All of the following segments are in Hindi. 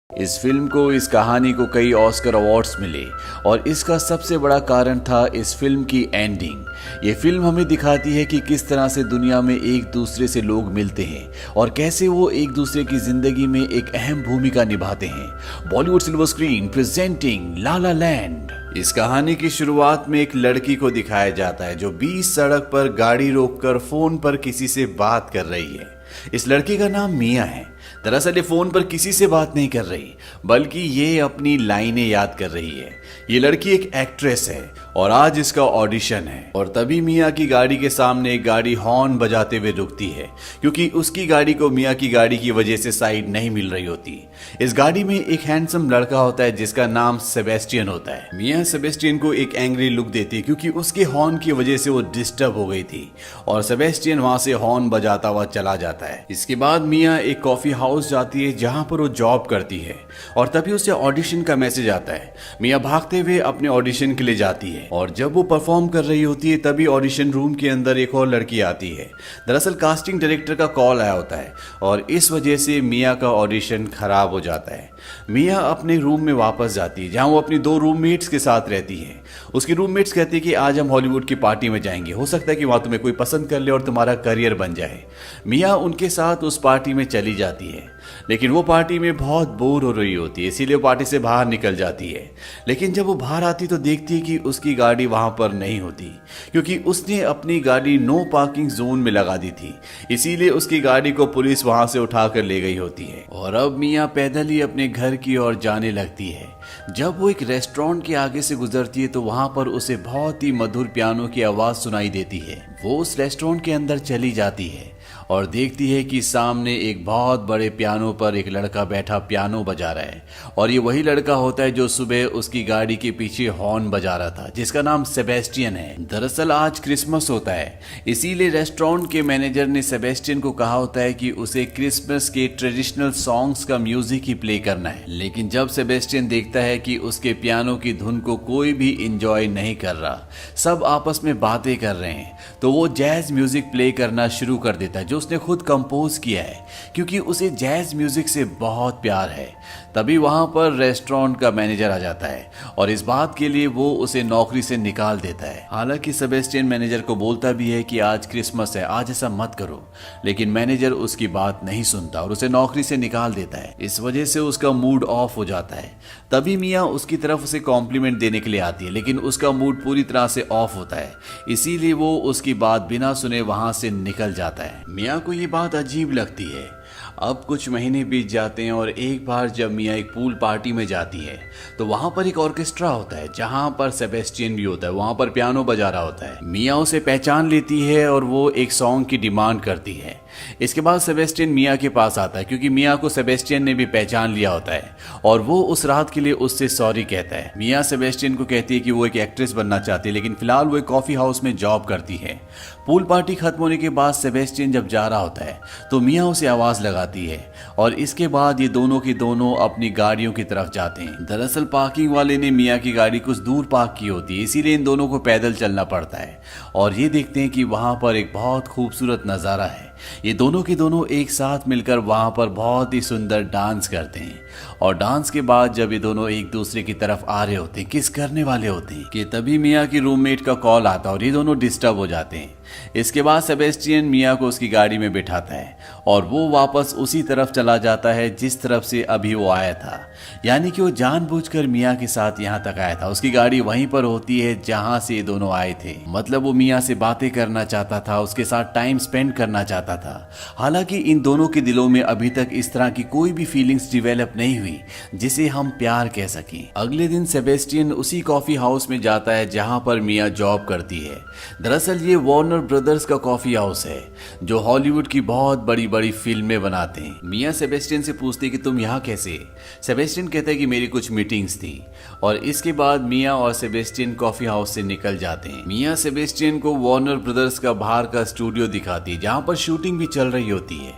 इस फिल्म को, इस कहानी को कई ऑस्कर अवार्ड्स मिले और इसका सबसे बड़ा कारण था इस फिल्म की एंडिंग। ये फिल्म हमें दिखाती है कि किस तरह से दुनिया में एक दूसरे से लोग मिलते हैं और कैसे वो एक दूसरे की जिंदगी में एक अहम भूमिका निभाते हैं। बॉलीवुड सिल्वर स्क्रीन प्रेजेंटिंग ला ला लैंड। इस कहानी की शुरुआत में एक लड़की को दिखाया जाता है जो बीच सड़क पर गाड़ी रोककर फोन पर किसी से बात कर रही है। इस लड़की का नाम मिया है। दरअसल ये फोन पर किसी से बात नहीं कर रही, बल्कि ये अपनी लाइनें याद कर रही है। ये लड़की एक एक्ट्रेस है और आज इसका ऑडिशन है। और तभी मिया की गाड़ी के सामने एक गाड़ी हॉर्न बजाते हुए रुकती है, क्योंकि उसकी गाड़ी को मिया की गाड़ी की वजह से साइड नहीं मिल रही होती। इस गाड़ी में एक हैंडसम लड़का होता है जिसका नाम सेबेस्टियन होता है। मिया सेबेस्टियन को एक एंग्री लुक देती है क्योंकि उसके हॉर्न की वजह से वो डिस्टर्ब हो गई थी और सेबेस्टियन वहां से हॉर्न बजाता हुआ चला जाता है। इसके बाद मिया एक कॉफी हाउस जाती है जहां पर वो जॉब करती है और तभी उसे ऑडिशन का मैसेज आता है। मिया भागते हुए अपने ऑडिशन के लिए जाती है और जब वो परफॉर्म कर रही होती है तभी ऑडिशन रूम के अंदर एक और लड़की आती है। दरअसल कास्टिंग डायरेक्टर का कॉल आया होता है और इस वजह से मिया का ऑडिशन खराब हो जाता है। मिया अपने रूम में वापस जाती है जहां वो अपनी दो रूममेट्स के साथ रहती है। उसकी रूममेट्स कहती है कि आज हम हॉलीवुड की पार्टी में जाएंगे, हो सकता है कि वहां तुम्हें कोई पसंद कर ले और तुम्हारा करियर बन जाए। मिया उनके साथ उस पार्टी में चली जाती है, लेकिन वो पार्टी में बहुत बोर हो रही होती है, इसीलिए वो पार्टी से बाहर निकल जाती है। लेकिन जब वो बाहर आती तो देखती है कि उसकी गाड़ी वहां पर नहीं होती, क्योंकि उसने अपनी गाड़ी नो पार्किंग जोन में लगा दी थी। इसीलिए उसकी गाड़ी को पुलिस वहां से उठाकर ले गई होती है और अब मिया पैदल ही अपने घर की ओर जाने लगती है। जब वो एक रेस्टोरेंट के आगे से गुजरती है तो वहां पर उसे बहुत ही मधुर पियानो की आवाज सुनाई देती है। वो उस रेस्टोरेंट के अंदर चली जाती है और देखती है कि सामने एक बहुत बड़े पियानो पर एक लड़का बैठा पियानो बजा रहा है और ये वही लड़का होता है जो सुबह उसकी गाड़ी के पीछे हॉर्न बजा रहा था, जिसका नाम सेबेस्टियन है। दरअसल आज क्रिसमस होता है, इसीलिए रेस्टोरेंट के मैनेजर ने सेबेस्टियन को कहा होता है कि उसे क्रिसमस के ट्रेडिशनल सॉन्ग्स का म्यूजिक ही प्ले करना है। लेकिन जब सेबेस्टियन देखता है कि उसके पियानो की धुन को कोई भी इंजॉय नहीं कर रहा, सब आपस में बातें कर रहे हैं, तो वो जैज म्यूजिक प्ले करना शुरू कर देता है जो उसने खुद कंपोज किया है, क्योंकि उसे जैज म्यूजिक से बहुत प्यार है। तभी वहां पर रेस्टोरेंट का मैनेजर आ जाता है और इस बात के लिए वो उसे नौकरी से निकाल देता है। हालांकि सेबेस्टियन मैनेजर को बोलता भी है कि आज क्रिसमस है, आज ऐसा मत करो, लेकिन मैनेजर उसकी बात नहीं सुनता और उसे नौकरी से निकाल देता है। इस वजह से उसका मूड ऑफ हो जाता है। तभी मिया उसकी तरफ उसे कॉम्प्लीमेंट देने के लिए आती है, लेकिन उसका मूड पूरी तरह से ऑफ होता है, इसीलिए वो उसकी बात बिना सुने वहां से निकल जाता है। मिया को ये बात अजीब लगती है। अब कुछ महीने बीत जाते हैं और एक बार जब मिया एक पूल पार्टी में जाती है तो वहां पर एक ऑर्केस्ट्रा होता है जहां पर सेबेस्टियन भी होता है, वहां पर पियानो बजा रहा होता है। मिया उसे पहचान लेती है और वो एक सॉन्ग की डिमांड करती है। इसके बाद सेबेस्टियन मिया के पास आता है क्योंकि मिया को सेबेस्टियन ने भी पहचान लिया होता है और वो उस रात के लिए उससे सॉरी कहता है। मिया सेबेस्टियन को कहती है कि वो एक एक्ट्रेस बनना चाहती है, लेकिन फिलहाल वो एक कॉफी हाउस में जॉब करती है। पूल पार्टी खत्म होने के बाद सेबेस्टियन जब जा रहा होता है तो मिया उसे आवाज लगाती है और इसके बाद ये दोनों की दोनों अपनी गाड़ियों की तरफ जाते हैं। दरअसल पार्किंग वाले ने मिया की गाड़ी कुछ दूर पार्क की होती है, इसीलिए इन दोनों को पैदल चलना पड़ता है और ये देखते हैं कि वहां पर एक बहुत खूबसूरत नजारा है। ये दोनों के दोनों एक साथ मिलकर वहां पर बहुत ही सुंदर डांस करते हैं और डांस के बाद जब ये दोनों एक दूसरे की तरफ आ रहे होते हैं, किस करने वाले होते हैं, कि तभी मिया की रूममेट का कॉल आता है और ये दोनों डिस्टर्ब हो जाते हैं। इसके बाद सेबेस्टियन मिया को उसकी गाड़ी में बिठाता है और वो वापस उसी तरफ चला जाता है जिस तरफ से अभी वो आया था, यानी कि वो जानबूझकर मिया के साथ यहाँ तक आया था। उसकी गाड़ी वहीं पर होती है जहां से ये दोनों आए थे। मतलब वो मिया से बातें करना चाहता था, उसके साथ टाइम स्पेंड करना चाहता था। हालांकि इन दोनों के दिलों में अभी तक इस तरह की कोई भी फीलिंग्स डेवलप नहीं हुई जिसे हम प्यार कह सकें। अगले दिन सेबेस्टियन उसी कॉफी हाउस में जाता है जहां पर मिया जॉब करती है। दरअसल ये वार्नर ब्रदर्स का कॉफी हाउस है जो हॉलीवुड की बहुत बड़ी बड़ी फिल्में बनाते हैं। मिया सेबेस्टियन से पूछती है कि तुम यहाँ कैसे? सेबेस्टियन कहता है कि मेरी कुछ मीटिंग्स थी और इसके बाद मिया और सेबेस्टियन कॉफी हाउस से निकल जाते हैं। मिया सेबेस्टियन को वार्नर ब्रदर्स का बाहर का स्टूडियो दिखाती है जहां पर शूटिंग भी चल रही होती है।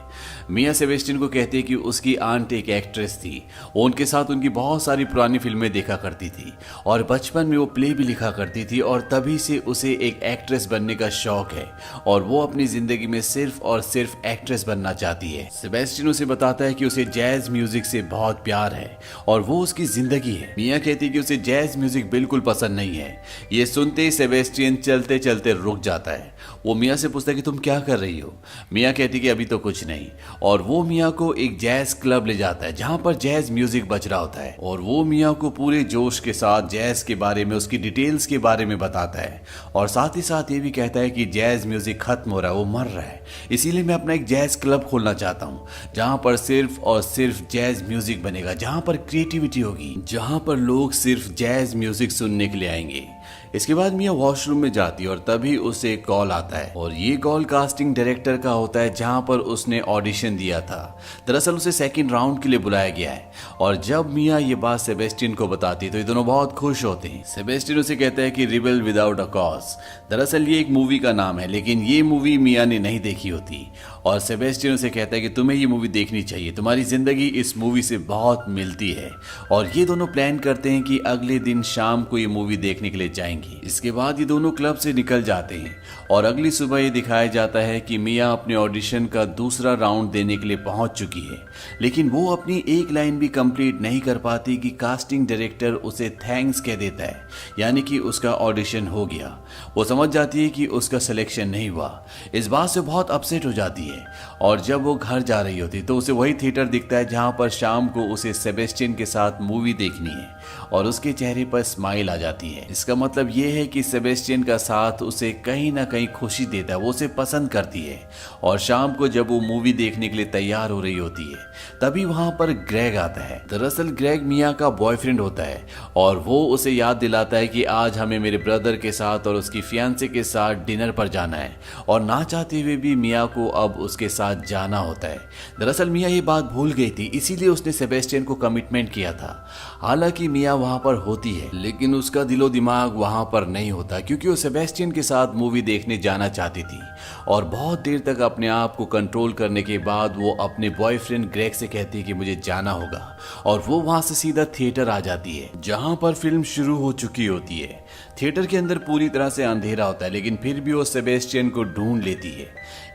मिया सेबेस्टियन को कहती है कि उसकी आंट एक एक्ट्रेस थी, वो उनके साथ उनकी बहुत सारी पुरानी फिल्में देखा करती थी और बचपन में वो प्ले भी लिखा करती थी और तभी से उसे एक एक्ट्रेस बनने का शौक है और वो अपनी जिंदगी में सिर्फ और सिर्फ एक्ट्रेस बनना चाहती है। सेबेस्टियन उसे बताता है कि उसे जैज म्यूजिक से बहुत प्यार है और वो उसकी जिंदगी है। मिया कहती है कि उसे जैज म्यूजिक बिल्कुल पसंद नहीं है। ये सुनते ही सेबेस्टियन चलते चलते रुक जाता है। वो मिया से पूछता है कि तुम क्या कर रही हो। मिया कहती है कि अभी तो कुछ नहीं, और वो मिया को एक जैज क्लब ले जाता है जहां पर जैज म्यूजिक बज रहा होता है और वो मिया को पूरे जोश के साथ जैज के बारे में, उसकी डिटेल्स के बारे में बताता है और साथ ही साथ ये भी कहता है कि जैज म्यूजिक खत्म हो रहा है, वो मर रहा है, इसीलिए मैं अपना एक जैज क्लब खोलना चाहता हूँ जहां पर सिर्फ और सिर्फ जैज म्यूजिक बनेगा, जहां पर क्रिएटिविटी होगी, जहां पर लोग सिर्फ जैज म्यूजिक सुनने के लिए आएंगे। इसके बाद मिया वॉशरूम में जाती है और तभी उसे कॉल आता है और ये कॉल कास्टिंग डायरेक्टर का होता है जहां पर उसने ऑडिशन दिया था। दरअसल उसे सेकंड राउंड के लिए बुलाया गया है और जब मिया ये बात सेबेस्टियन को बताती है तो ये दोनों बहुत खुश होते हैं। सेबेस्टियन उसे कहता है कि रिबेल विदाउट अ कॉज, दरअसल ये एक मूवी का नाम है, लेकिन ये मूवी मिया ने नहीं देखी होती और सेबेस्टियन उसे कहता है कि तुम्हें ये मूवी देखनी चाहिए, तुम्हारी जिंदगी इस मूवी से बहुत मिलती है। और ये दोनों प्लान करते हैं कि अगले दिन शाम को ये मूवी देखने के लिए जाएंगे। इसके बाद ये दोनों क्लब से निकल जाते हैं और अगली सुबह ये दिखाया जाता है कि मिया अपने ऑडिशन का दूसरा राउंड देने के लिए पहुंच चुकी है, लेकिन वो अपनी एक लाइन भी कंप्लीट नहीं कर पाती कि कास्टिंग डायरेक्टर उसे थैंक्स कह देता है, यानी कि उसका ऑडिशन हो गया। वो समझ जाती है कि उसका सिलेक्शन नहीं हुआ। इस बात से बहुत अपसेट हो जाती है और जब वो घर जा रही होती तो उसे वही थिएटर दिखता है जहां पर शाम को उसे सेबेस्टियन के साथ मूवी देखनी है और उसके चेहरे पर स्माइल आ जाती है। इसका मतलब ये है कि सेबेस्टियन का साथ उसे कहीं ना कहीं खुशी देता है, वो उसे पसंद करती है। और शाम को जब वो मूवी देखने के लिए तैयार हो रही होती है तभी वहां पर ग्रेग आता है। दरअसल ग्रेग मिया का बॉयफ्रेंड होता है और वो उसे याद दिलाता है कि आज हमें मेरे ब्रदर के साथ और उसकी फियांसे के साथ डिनर पर जाना है और ना चाहते हुए भी मिया को अब उसके साथ जाना होता है। दरअसल मिया ये बात भूल गई थी, इसीलिए उसने सेबेस्टियन को कमिटमेंट किया था। हालांकि मिया वहां पर होती है लेकिन उसका दिलो दिमाग वहां पर नहीं होता क्योंकि वो सेबेस्टियन के साथ मूवी देखने जाना चाहती थी और बहुत देर तक अपने आप को कंट्रोल करने के बाद वो अपने बॉयफ्रेंड ग्रेग से कहती है कि मुझे जाना होगा और वो वहां से सीधा थिएटर आ जाती है जहां पर फिल्म शुरू हो चुकी होती है। थिएटर के अंदर पूरी तरह से अंधेरा होता है लेकिन फिर भी वो सेबेस्टियन को ढूंढ लेती है।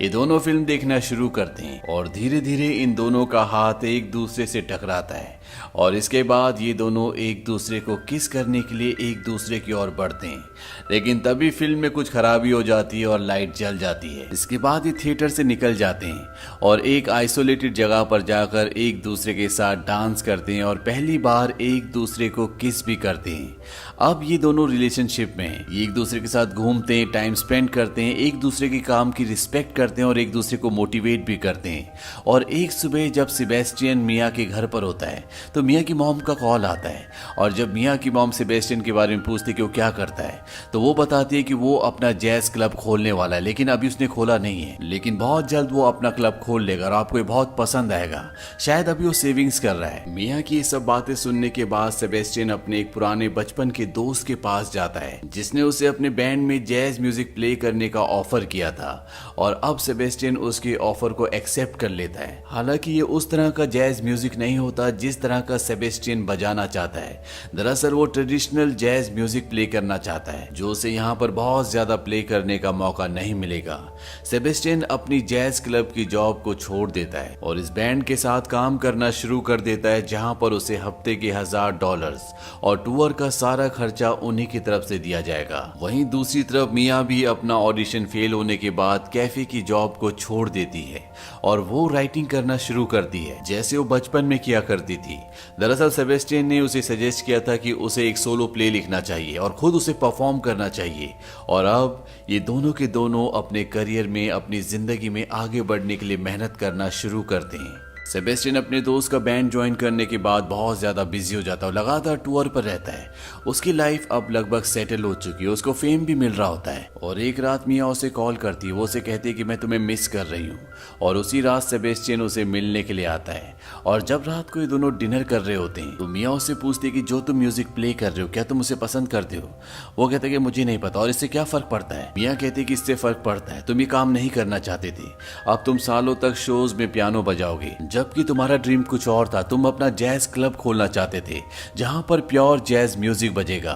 ये दोनों फिल्म देखना शुरू करते हैं और धीरे धीरे इन दोनों का हाथ एक दूसरे से टकराता है और इसके बाद ये दोनों एक दूसरे को किस करने के लिए एक दूसरे की ओर बढ़ते हैं, लेकिन तभी फिल्म में कुछ खराबी हो जाती है और लाइट जल जाती है। इसके बाद ये थिएटर से निकल जाते हैं और एक आइसोलेटेड जगह पर जाकर एक दूसरे के साथ डांस करते हैं और पहली बार एक दूसरे को किस भी करते हैं। अब ये दोनों रिलेशनशिप में हैं, ये एक दूसरे के साथ घूमते हैं, टाइम स्पेंड करते हैं, एक दूसरे के काम की रिस्पेक्ट करते हैं और एक दूसरे को मोटिवेट भी करते हैं। और एक सुबह जब सेबेस्टियन मिया के घर पर होता है तो मिया की मॉम का कॉल आता है और जब मिया की मॉम सेबेस्टियन के बारे में पूछती कि वो क्या करता है तो वो बताती है कि वो अपना जैज क्लब खोलने वाला है, लेकिन अभी उसने खोला नहीं है, लेकिन बहुत जल्द वो अपना क्लब खोल लेगा और आपको ये बहुत पसंद आएगा। शायद अभी वो सेविंग्स कर रहा है। मिया की ये सब बातें सुनने के बाद सेबेस्टियन अपने एक पुराने बचपन के दोस्त के पास जाता है जिसने उसे अपने बैंड में जैज म्यूजिक प्ले करने का ऑफर किया था और अब सेबेस्टियन उसके ऑफर को एक्सेप्ट कर लेता है। हालांकि ये उस तरह का जैज म्यूजिक नहीं होता जिस तरह का सेबेस्टियन बजाना चाहता है। दरअसल वो ट्रेडिशनल जैज म्यूजिक प्ले करना चाहता है जो उसे यहाँ पर बहुत ज्यादा प्ले करने का मौका नहीं मिलेगा। सेबेस्टियन अपनी जैज क्लब की जॉब को छोड़ देता है और इस बैंड के साथ काम करना शुरू कर देता है जहाँ पर उसे हफ्ते के $1000 और टूर का सारा खर्चा उन्हीं की तरफ से दिया जाएगा। वहीं दूसरी तरफ मिया भी अपना ऑडिशन फेल होने के बाद कैफे की जॉब को छोड़ देती है और वो राइटिंग करना शुरू करती है जैसे वो बचपन में किया करती थी। दरअसल सेबेस्टियन ने उसे सजेस्ट किया था कि उसे एक सोलो प्ले लिखना चाहिए और खुद उसे परफॉर्म करना चाहिए और अब ये दोनों के दोनों अपने करियर में, अपनी जिंदगी में आगे बढ़ने के लिए मेहनत करना शुरू करते हैं। सेबेस्टियन अपने दोस्त का बैंड ज्वाइन करने के बाद बहुत ज्यादा बिजी हो जाता है और लगातार टूर पर रहता है। उसकी लाइफ अब लगभग सेटल हो चुकी है, उसको फेम भी मिल रहा होता है। और एक रात मिया उसे कॉल करती है, वो उसे कहती है कि मैं तुम्हें मिस कर रही हूँ। और उसी रात सेबेस्टियन उसे मिलने के लिए आता है। और जब रात को ये दोनों डिनर कर रहे होते हैं तो मिया उससे पूछती है कि जो तुम म्यूजिक प्ले कर रहे हो क्या तुम उसे पसंद करते हो। वो कहता है कि मुझे नहीं पता और इससे क्या फर्क पड़ता है। मिया कहती है कि इससे फर्क पड़ता है, तुम ये काम नहीं करना चाहते थे, अब तुम सालों तक शोज में पियानो बजाओगे, जबकि तुम्हारा ड्रीम कुछ और था। तुम अपना जैज क्लब खोलना चाहते थे जहां पर प्योर जैज म्यूजिक बजेगा।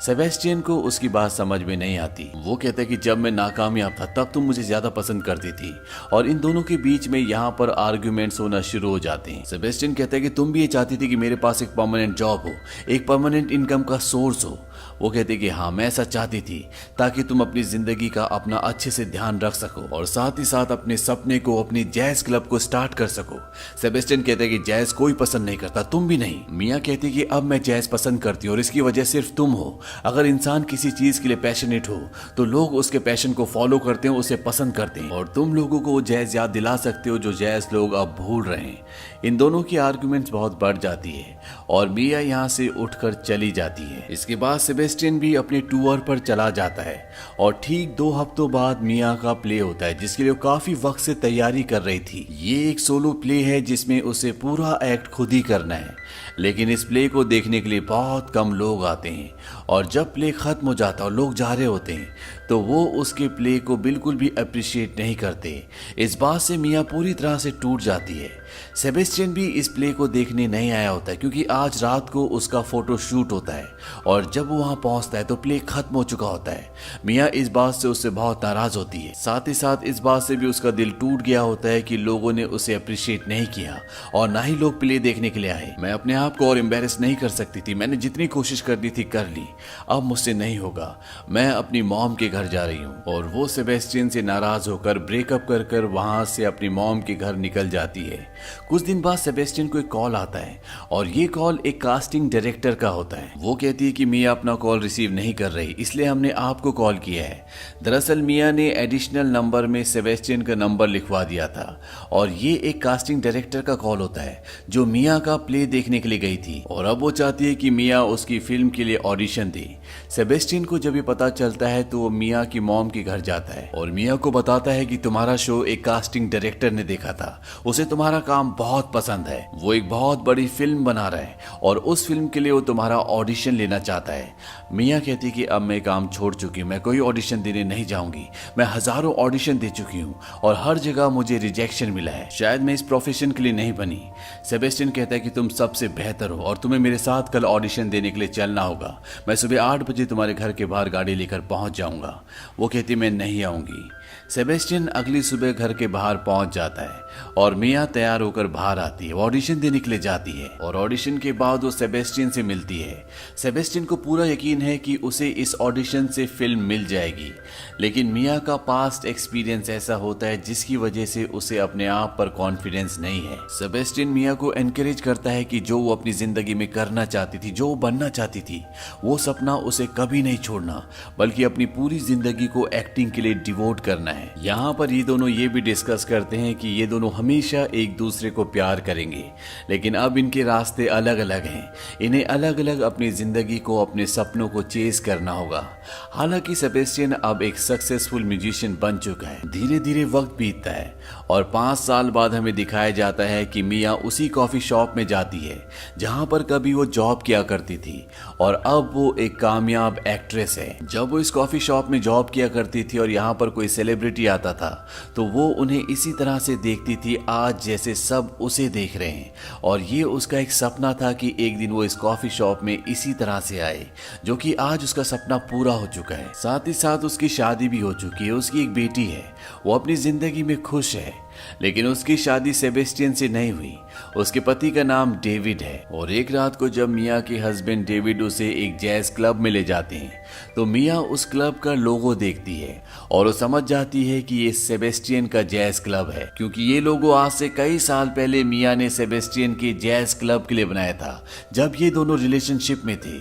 सेबेस्टियन को उसकी बात समझ में नहीं आती। वो कहता है कि जब मैं नाकामयाब था तब तुम मुझे ज्यादा पसंद करती थी। और इन दोनों के बीच में यहाँ पर आर्ग्यूमेंट्स होना शुरू हो जाते हैं। सेबेस्टियन कहता है कि तुम भी ये चाहती थी कि मेरे पास एक परमानेंट जॉब हो, एक परमानेंट इनकम का सोर्स हो। वो कहते कि हाँ मैं ऐसा चाहती थी ताकि तुम अपनी जिंदगी का अपना अच्छे से ध्यान रख सको और साथ ही साथ अपने सपने को, अपनी जैज क्लब को स्टार्ट कर सको। सेबेस्टियन कहते हैं कि जैज कोई पसंद नहीं करता, तुम भी नहीं। मिया कहती है कि अब मैं जैज पसंद करती हूँ और इसकी वजह सिर्फ तुम हो। अगर इंसान किसी चीज के लिए पैशनेट हो तो लोग उसके पैशन को फॉलो करते हैं, उसे पसंद करते हैं और तुम लोगों को वो जैज याद दिला सकते हो जो जैज लोग अब भूल रहे हैं। इन दोनों की आर्गुमेंट्स बहुत बढ़ जाती है और मिया यहाँ से उठकर चली जाती है। इसके बाद सेबेस्टियन भी अपने टूर पर चला जाता है और ठीक 2 हफ्तों बाद मिया का प्ले होता है जिसके लिए काफी वक्त से तैयारी कर रही थी। ये एक सोलो प्ले है जिसमें उसे पूरा एक्ट खुद ही करना है, लेकिन इस प्ले को देखने के लिए बहुत कम लोग आते हैं और जब प्ले खत्म हो जाता है और लोग जा रहे होते हैं तो वो उसके प्ले को बिल्कुल भी अप्रिशिएट नहीं करते। इस बात से मिया पूरी तरह से टूट जाती है। सेबेस्टियन भी इस प्ले को देखने नहीं आया होता है क्योंकि आज रात को उसका फोटो शूट होता है और जब वो वहां पहुंचता है तो प्ले खत्म हो चुका होता है। मिया इस बात से उससे बहुत नाराज होती है, साथ ही साथ इस बात से भी उसका दिल टूट गया होता है कि लोगों ने उसे अप्रिशिएट नहीं किया और ना ही लोग प्ले देखने के लिए आए। मैं अपने आप को और एम्बेरस नहीं कर सकती थी, मैंने जितनी कोशिश करनी थी कर ली, अब मुझसे नहीं होगा, मैं अपनी मॉम के घर जा रही हूँ। और वो सेबेस्टियन से नाराज होकर ब्रेकअप कर वहां से अपनी मॉम के घर निकल जाती है। कुछ दिन बाद सेबेस्टियन को एक कॉल आता है और ये कॉल एक कास्टिंग डायरेक्टर का होता है। वो कहती है कि मिया अपना कॉल रिसीव नहीं कर रही इसलिए हमने आपको कॉल किया है। दरअसल मिया ने एडिशनल नंबर में सेबेस्टियन का नंबर लिखवा दिया था और ये एक कास्टिंग डायरेक्टर का कॉल होता है जो मिया का प्ले देखने के लिए गई थी और अब वो चाहती है कि मिया उसकी फिल्म के लिए ऑडिशन दे। सेबेस्टियन को जब ये पता चलता है तो वो मिया की मॉम के घर जाता है और मिया को बताता है कि तुम्हारा शो एक कास्टिंग डायरेक्टर ने देखा था, उसे तुम्हारा काम बहुत पसंद है, वो एक बहुत बड़ी फिल्म बना रहा है और उस फिल्म के लिए वो तुम्हारा ऑडिशन लेना चाहता है। मिया कहती कि अब मैं काम छोड़ चुकी हूँ, मैं कोई ऑडिशन देने नहीं जाऊंगी, मैं हजारों ऑडिशन दे चुकी हूँ और हर जगह मुझे रिजेक्शन मिला है, शायद मैं इस प्रोफेशन के लिए नहीं बनी। सेबेस्टियन कहता है कि तुम सबसे बेहतर हो और तुम्हें मेरे साथ कल ऑडिशन देने के लिए चलना होगा, मैं सुबह 8 बजे तुम्हारे घर के बाहर गाड़ी लेकर पहुंच जाऊंगा। वो कहती मैं नहीं आऊंगी। सेबेस्टियन अगली सुबह घर के बाहर पहुंच जाता है और मिया तैयार होकर बाहर आती है, ऑडिशन देने के लिए जाती है और ऑडिशन के बाद वो सेबेस्टियन से मिलती है। सेबेस्टियन को पूरा यकीन है कि उसे इस ऑडिशन से फिल्म मिल जाएगी, लेकिन मिया का पास्ट एक्सपीरियंस ऐसा होता है जिसकी वजह से उसे अपने आप पर कॉन्फिडेंस नहीं है। सेबेस्टियन मिया को एनकरेज करता है कि जो वो अपनी जिंदगी में करना चाहती थी, जो वो बनना चाहती थी, वो सपना उसे कभी नहीं छोड़ना बल्कि अपनी पूरी जिंदगी को एक्टिंग के लिए डिवोट करना है। यहाँ पर ये दोनों ये भी डिस्कस करते हैं कि ये दोनों हमेशा एक दूसरे को प्यार करेंगे, लेकिन अब इनके रास्ते अलग अलग हैं, इन्हें अलग अलग अपनी जिंदगी को, अपने सपनों को चेस करना होगा। हालांकि सेबेस्टियन अब एक सक्सेसफुल म्यूजिशियन बन चुका है। धीरे धीरे वक्त बीतता है और 5 साल बाद हमें दिखाया जाता है कि मिया उसी कॉफी शॉप में जाती है जहां पर कभी वो जॉब किया करती थी और अब वो एक कामयाब एक्ट्रेस है। जब वो इस कॉफी शॉप में जॉब किया करती थी और यहाँ पर कोई सेलिब्रिटी आता था तो वो उन्हें इसी तरह से देखती थी आज जैसे सब उसे देख रहे हैं और ये उसका एक सपना था कि एक दिन वो इस कॉफी शॉप में इसी तरह से आए, जो कि आज उसका सपना पूरा हो चुका है। साथ ही साथ उसकी शादी भी हो चुकी है, उसकी एक बेटी है, वो अपनी जिंदगी में खुश है। लेकिन उसकी शादी सेबेस्टियन से नहीं हुई। उसके पति का नाम डेविड है और एक रात को जब मिया के हस्बैंड डेविड उसे एक जैज क्लब में ले जाते हैं तो मिया उस क्लब का लोगो देखती है और वो समझ जाती है कि ये सेबेस्टियन का जैज क्लब है, क्योंकि ये लोगो आज से कई साल पहले मिया ने सेबेस्टियन के जैज क्लब के लिए बनाया था जब ये दोनों रिलेशनशिप में थे।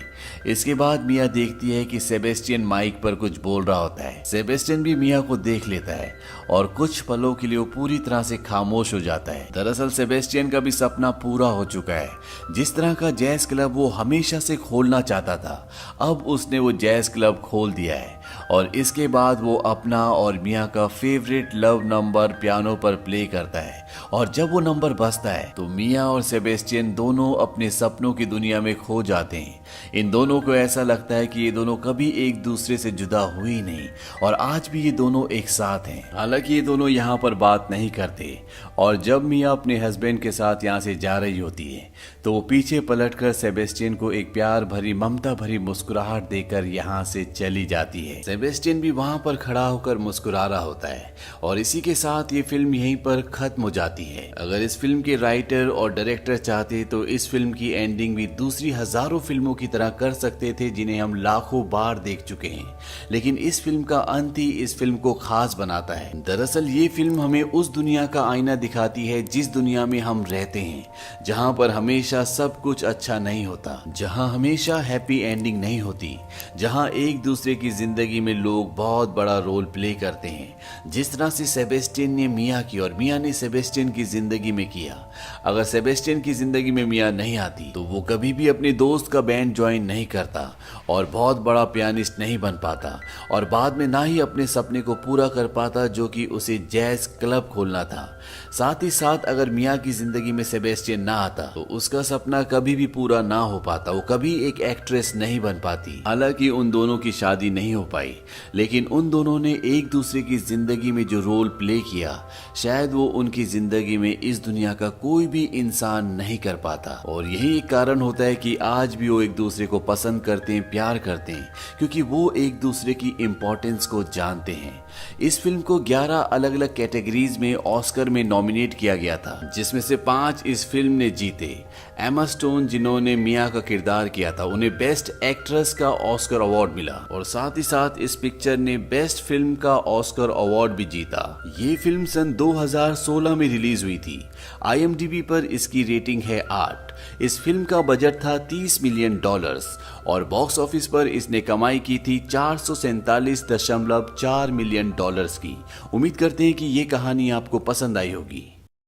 इसके बाद मिया देखती है कि सेबेस्टियन माइक पर कुछ बोल रहा होता है। सेबेस्टियन भी मिया को देख लेता है और कुछ पलों के लिए वो पूरी तरह से खामोश हो जाता है। दरअसल सेबेस्टियन का भी सपना पूरा हो चुका है। जिस तरह का जैज क्लब वो हमेशा से खोलना चाहता था, अब उसने वो जैज क्लब खोल दिया है और इसके बाद वो अपना और मिया का फेवरेट लव नंबर पियानो पर प्ले करता है और जब वो नंबर बजता है तो मिया और सेबेस्टियन दोनों अपने सपनों की दुनिया में खो जाते हैं। इन दोनों को ऐसा लगता है कि ये दोनों कभी एक दूसरे से जुदा हुए ही नहीं और आज भी ये दोनों एक साथ हैं। हालांकि ये दोनों यहाँ पर बात नहीं करते और जब मिया अपने हस्बैंड के साथ यहाँ से जा रही होती है तो वो पीछे पलटकर सेबेस्टियन को एक प्यार भरी ममता भरी मुस्कुराहट देकर यहाँ से चली जाती है। सेबेस्टियन भी वहां पर खड़ा होकर मुस्कुरा रहा होता है और इसी के साथ ये फिल्म यहीं पर खत्म हो जाती है। अगर इस फिल्म के राइटर और डायरेक्टर चाहते तो इस फिल्म की एंडिंग भी दूसरी हजारों फिल्मों की तरह कर सकते थे जिन्हें हम लाखों बार देख चुके हैं, लेकिन इस फिल्म का अंत ही इस फिल्म को खास बनाता है। दरअसल ये फिल्म हमें उस दुनिया का आईना दिखाती है जिस दुनिया में हम रहते हैं, जहां पर हमेशा सब कुछ अच्छा नहीं होता, जहां हमेशा हैप्पी एंडिंग नहीं होती, जहां एक दूसरे की जिंदगी में लोग बहुत बड़ा रोल प्ले करते हैं, जिस तरह से सेबेस्टियन ने मिया की और मिया ने सेबेस्टियन की जिंदगी में किया। अगर सेबेस्टियन की जिंदगी में मिया नहीं आती तो वो कभी भी अपने दोस्त का बैंड ज्वाइन नहीं करता और बहुत बड़ा पियानिस्ट नहीं बन पाता और बाद में ना ही अपने सपने को पूरा कर पाता जो कि उसे जैज क्लब खोलना था। साथ ही साथ अगर मिया की जिंदगी में सेबेस्टियन ना आता तो उसका सपना कभी भी पूरा ना हो पाता, वो कभी एक एक्ट्रेस नहीं बन पाती। हालांकि उन दोनों की शादी नहीं हो पाई, लेकिन उन दोनों ने एक दूसरे की जिंदगी में जो रोल प्ले किया शायद वो उनकी जिंदगी में इस दुनिया का कोई भी इंसान नहीं कर पाता। और यही एक कारण होता है कि आज भी वो एक दूसरे को पसंद करते हैं, प्यार करते हैं, क्योंकि वो एक दूसरे की इम्पोर्टेंस को जानते हैं। इस फिल्म को 11 अलग अलग कैटेगरीज में ऑस्कर में नॉमिनेट किया गया था, जिसमें से 5 इस फिल्म ने जीते। एमा स्टोन जिन्होंने मिया का किरदार किया था उन्हें बेस्ट एक्ट्रेस का ऑस्कर अवार्ड मिला और साथ ही साथ इस पिक्चर ने बेस्ट फिल्म का ऑस्कर अवार्ड भी जीता। ये फिल्म सन 2016 में रिलीज हुई थी। IMDb पर इसकी रेटिंग है 8। इस फिल्म का बजट था $30 मिलियन और बॉक्स ऑफिस पर इसने कमाई की थी $447.4 मिलियन की। उम्मीद करते हैं कि ये कहानी आपको पसंद आई होगी।